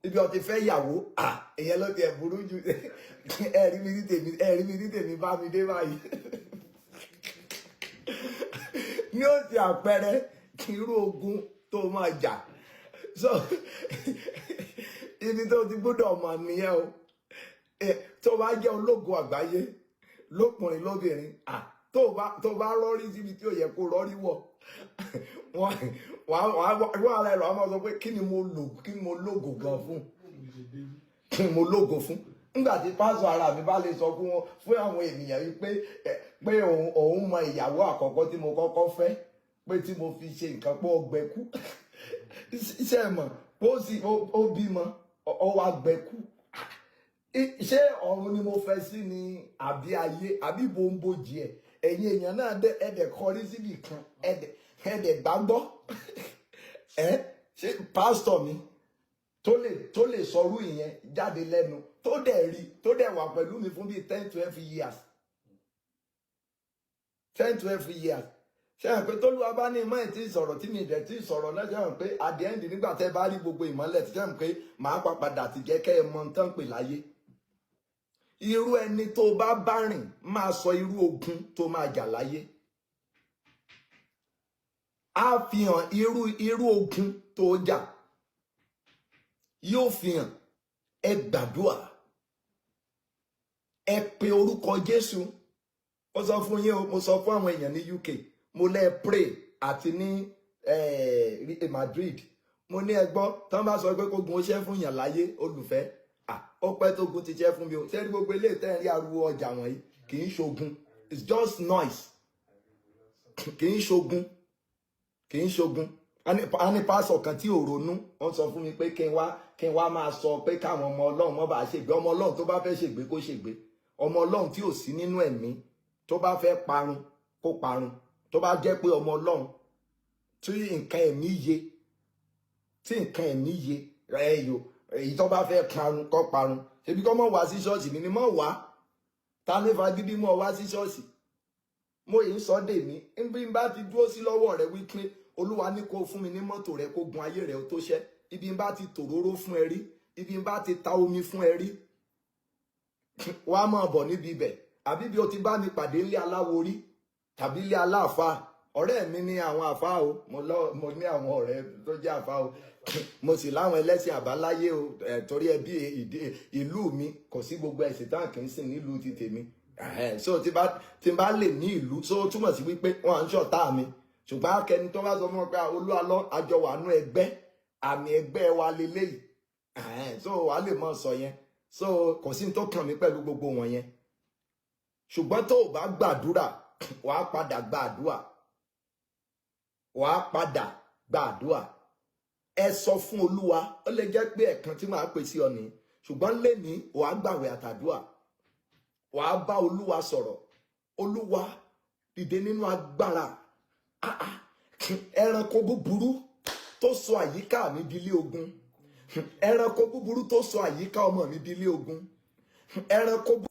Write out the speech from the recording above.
ibi ó ti fẹ́ ìyàwó ìyẹn ló ti ẹ̀ burú jù ẹ̀rí mi ní tèmi bá mi dé báyìí ní ó ti àpẹẹrẹ irú ogun tó máa jà so ibi tó ti gbọ́dọ̀ mọ̀ nìyẹn o tó bá jẹ́ ológo àgbáyé lókùnrin lóbìnrin tó bá rọ́rí síbi tí ò yẹ kó rọ́rí wọ̀ wọ́n ara ẹ̀rọ àwọn sọ pé kí ni mo lógo gan fún kí ni mo lógo fún nígbà tí pásọ ara mi bá lè sọ fún àwọn ènìyàn yìí pé òun mọ ìyàwó àkọ́kọ́ tí mo kọ́kọ́ fẹ́ pé tí mo fi ṣe nǹkan pé ọgbẹ́ kú iṣẹ́ mọ̀ ó bímọ ó wá gbẹ́kú ṣé ọ̀run ni mo fẹ́ sí ni àbí ayé àbí bòńbòjì ẹ̀yin èèyàn náà ẹ̀dẹ̀ kọrí síbì kan ẹ̀dẹ̀ gbàgbọ́ ṣé pásítọ̀ mi tó lè sọrú ìyẹn jáde lẹ́nu tó dẹ̀ wà pẹ̀lú mi fún bíi 10-12 years 10-12 years ṣe hàn pé tólúwa bá ní ìmọ̀ ẹ̀ tí sọ̀rọ̀ tí mi ìdẹ̀ tí sọ̀rọ̀ náà ṣe hàn pé at the end nígbà tẹ́ bá rí gbogbo ìmọ́lẹ̀ tí ṣe hàn pé màá padà ti jẹ́ kẹ́ ẹ mọ tán pè láyé irú ẹni tó bá bá rìn máa sọ irú ogun tó máa jà láyé á fi hàn irú ogun tó jà yóò fi hàn ẹ gbàdúrà ẹ pe orúkọ Jésù mo sọ fún yín o mo sọ fún àwọn èèyàn ní UK mo lẹ pray àti ní Madrid mo ní ẹgbọ́ tán bá sọ pé kó gun oṣẹ́ fún yàn láyé olùfẹ́ ọpẹ́ tó gun ti ṣẹ́ fún mi o ṣé gbogbo eléyìí tẹ́ ń rí ariwo ọjà wọ̀nyí kì í ṣogun it's just noise kì í ṣogun a ní pásọ̀ kan tí ò ronú wọ́n sọ fún mi pé kí n wá máa sọ pé káwọn ọmọ Ọlọ́run mọ́ bá ṣègbé ọmọ Ọlọ́run tó bá fẹ́ ṣègbé kó ṣègbé ọmọ Ọlọ́run tí ò sí nínú ẹ̀mí tó bá fẹ́ parun kó parun tó bá jẹ́ pé ọmọ Ọlọ́run tí nǹkan ẹ̀mí yé ẹ̀yọ èyí tó bá fẹ́ parun kó parun ṣebí kọ́ mọ̀ wá sí ṣọ́ọ̀ṣì ni mọ̀ wá ta ní fagídí mọ̀ wá sí ṣọ́ọ̀ṣì mo yìí ń sọ dè mí bí n bá ti dúró sí lọ́wọ́ rẹ wípé Olúwa ní kó fún mi ní mọ́tò rẹ kó gun ayé rẹ tó ṣẹ́ ibi n bá ti tòróró fún ẹ rí ibi n bá ti ta omi fún ẹ rí wá máa bọ̀ níbi ibẹ̀ àbí bí o ti bá mi pàdé ilé aláwo rí tàbí ilé aláàfáà ọ̀rẹ́ mi ní àwọn àfáà o mo ní àwọn ọ̀rẹ́ tó jẹ́ àfáà o mo sì láwọn ẹlẹ́sìn àbáláyé o torí ẹbí ìlú mi kò sí gbogbo ẹ̀sìn tán kì í sìn nílùú ti tèmi so tí n bá lè ní ìlú so túmọ̀ sí wípé wọ́n à ń ṣọ̀tá mi ṣùgbọ́n akẹni tó bá sọ fún ọ pé Olúwa lọ àjọ wà nú ẹgbẹ́ àmì ẹgbẹ́ wa leléyìí so wàá lè mọ̀ sọ yẹn so kò sí ní tó kàn mí pẹ̀lú gbogbo wọn yẹn ṣùgbọ́n tó o bá gbàdúrà wàá padà gbàdúrà ẹ sọ fún Olúwa ó lè jẹ́ pé ẹ̀kan tí màá pè sí ọ nìyí ṣùgbọ́n lẹ́ni wàá gbàwẹ̀ àtàdúrà wàá bá Olúwa sọ̀rọ̀ Olúwa dìde nínú agbára ẹranko búburú tó sọ àyíká mi di ilé ogun ẹranko búburú tó sọ àyíká ọmọ mi di ilé ogun ẹranko